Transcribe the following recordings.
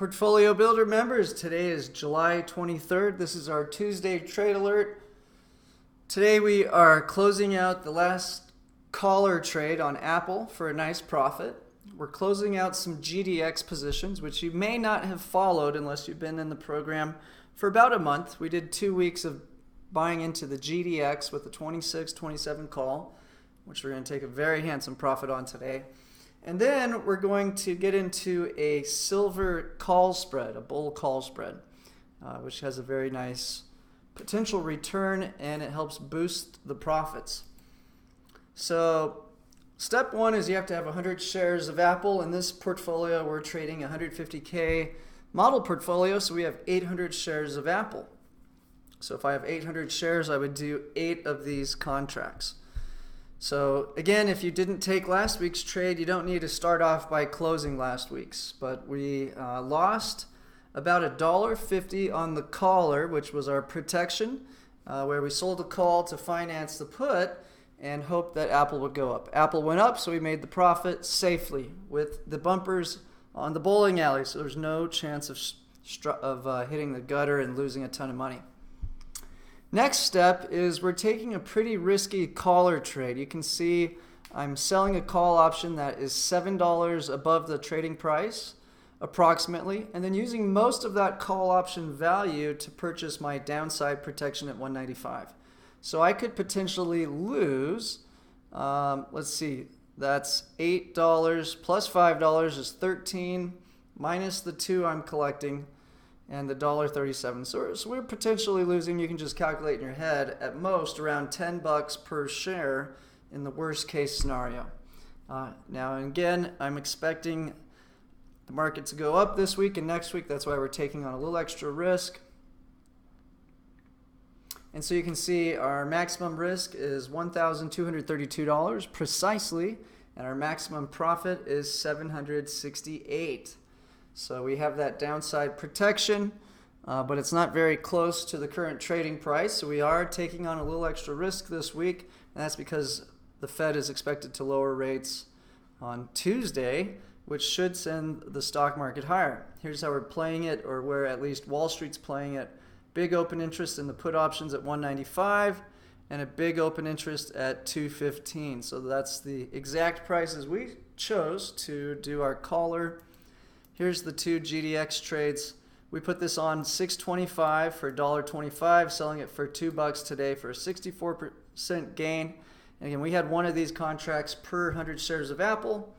Portfolio Builder members, today is July 23rd. This is our Tuesday trade alert. Today we are closing out the last caller trade on Apple for a nice profit. We're closing out some GDX positions, which you may not have followed unless you've been in the program for about a month. We did 2 weeks of buying into the GDX with the 26-27 call, which we're going to take a very handsome profit on today. And then we're going to get into a silver call spread, a bull call spread, which has a very nice potential return and it helps boost the profits. So step one is you have to have 100 shares of Apple. In this portfolio, we're trading 150K model portfolio, so we have 800 shares of Apple. So if I have 800 shares, I would do 8 of these contracts. So again, if you didn't take last week's trade, you don't need to start off by closing last week's. But we lost about $1.50 on the caller, which was our protection, where we sold a call to finance the put and hoped that Apple would go up. Apple went up, so we made the profit safely with the bumpers on the bowling alley. So there's no chance of hitting the gutter and losing a ton of money. Next step is we're taking a pretty risky caller trade. You can see I'm selling a call option that is $7 above the trading price, approximately, and then using most of that call option value to purchase my downside protection at 195. So I could potentially lose, let's see, that's $8 plus $5 is $13 minus the 2 I'm collecting, and the $1.37. So we're potentially losing, you can just calculate in your head, at most around $10 per share in the worst case scenario. Now again, I'm expecting the market to go up this week and next week. That's why we're taking on a little extra risk. And so you can see our maximum risk is $1,232 precisely, and our maximum profit is $768. So we have that downside protection, but it's not very close to the current trading price. So we are taking on a little extra risk this week, and that's because the Fed is expected to lower rates on Tuesday, which should send the stock market higher. Here's how we're playing it, or where at least Wall Street's playing it. Big open interest in the put options at 195 and a big open interest at 215. So that's the exact prices we chose to do our caller. Here's the 2 GDX trades. We put this on 625 for $1.25, selling it for $2 today for a 64% gain. And again, we had one of these contracts per 100 shares of Apple.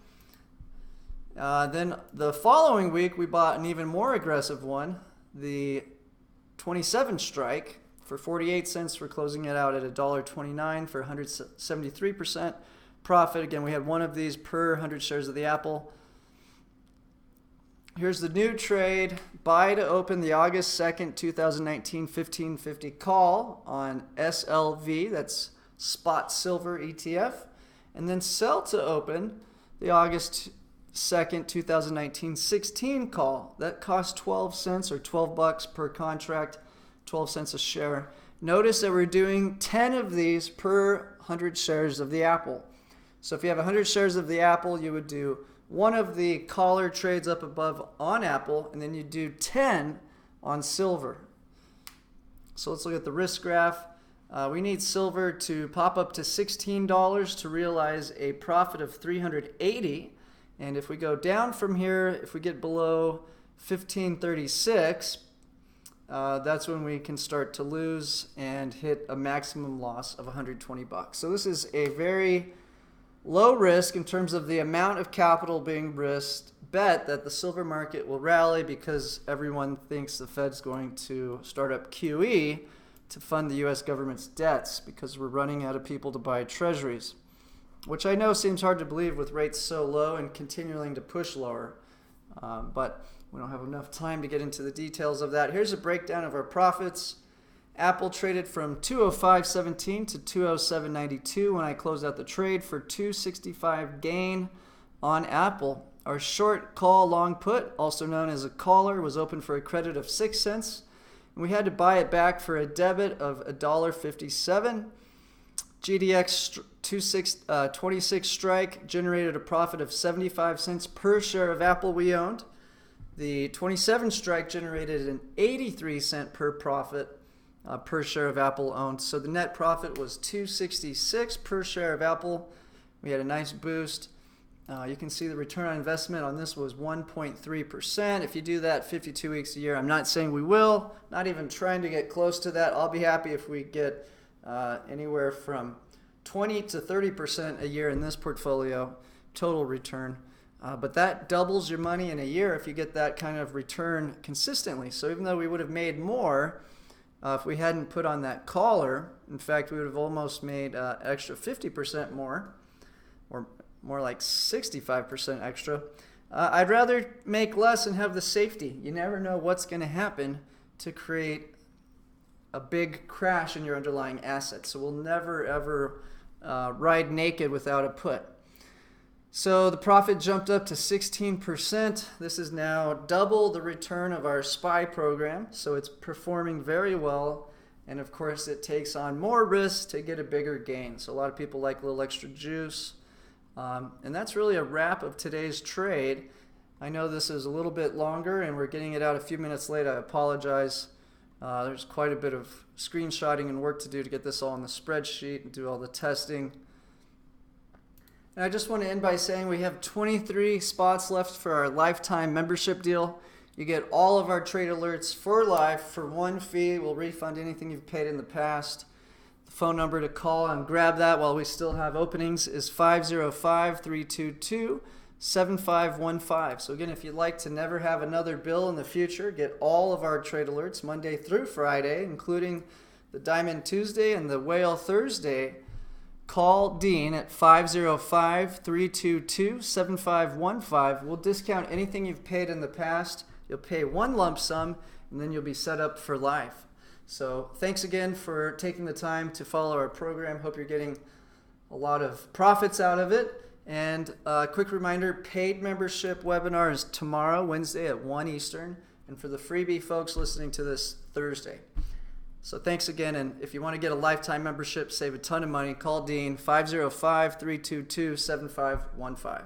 Then the following week, we bought an even more aggressive one, the 27 strike for 48 cents. We're closing it out at $1.29 for 173% profit. Again, we had one of these per 100 shares of the Apple. Here's the new trade, buy to open the August 2nd, 2019 1550 call on SLV, that's spot silver ETF, and then sell to open the August 2nd, 2019 16 call. That costs 12 cents or $12 per contract, 12 cents a share. Notice that we're doing 10 of these per 100 shares of the Apple. So if you have 100 shares of the Apple, you would do one of the caller trades up above on Apple, and then you do 10 on silver. So let's look at the risk graph. We need silver to pop up to $16 to realize a profit of $380. And if we go down from here, if we get below 1536, that's when we can start to lose and hit a maximum loss of $120. So this is a very low risk in terms of the amount of capital being risked, bet that the silver market will rally because everyone thinks the Fed's going to start up QE to fund the U.S. government's debts because we're running out of people to buy treasuries, which I know seems hard to believe with rates so low and continuing to push lower, but we don't have enough time to get into the details of that. Here's a breakdown of our profits. Apple traded from 205.17 to 207.92 when I closed out the trade for 265 gain on Apple. Our short call long put, also known as a caller, was open for a credit of 6 cents. And we had to buy it back for a debit of $1.57. GDX 26 strike generated a profit of 75 cents per share of Apple we owned. The 27 strike generated an 83-cent per profit per share of Apple owned. So the net profit was $2.66 per share of Apple. We had a nice boost. You can see the return on investment on this was 1.3%. If you do that 52 weeks a year, I'm not saying we will, not even trying to get close to that. I'll be happy if we get anywhere from 20 to 30% a year in this portfolio total return. But that doubles your money in a year if you get that kind of return consistently. So even though we would have made more if we hadn't put on that collar, in fact, we would have almost made extra 50% more, or more like 65% extra. I'd rather make less and have the safety. You never know what's going to happen to create a big crash in your underlying assets. So we'll never, ever ride naked without a put. So the profit jumped up to 16%. This is now double the return of our SPY program. So it's performing very well. And of course, it takes on more risk to get a bigger gain. So a lot of people like a little extra juice. And that's really a wrap of today's trade. I know this is a little bit longer and we're getting it out a few minutes late. I apologize. There's quite a bit of screenshotting and work to do to get this all in the spreadsheet and do all the testing. And I just want to end by saying we have 23 spots left for our lifetime membership deal. You get all of our trade alerts for life for one fee. We'll refund anything you've paid in the past. The phone number to call and grab that while we still have openings is 505-322-7515. So again, if you'd like to never have another bill in the future, get all of our trade alerts Monday through Friday, including the Diamond Tuesday and the Whale Thursday. Call Dean at 505-322-7515. We'll discount anything you've paid in the past. You'll pay one lump sum, and then you'll be set up for life. So thanks again for taking the time to follow our program. Hope you're getting a lot of profits out of it. And a quick reminder, paid membership webinar is tomorrow, Wednesday at 1 Eastern. And for the freebie folks listening to this, Thursday. So thanks again, and if you want to get a lifetime membership, save a ton of money, call Dean, 505-322-7515.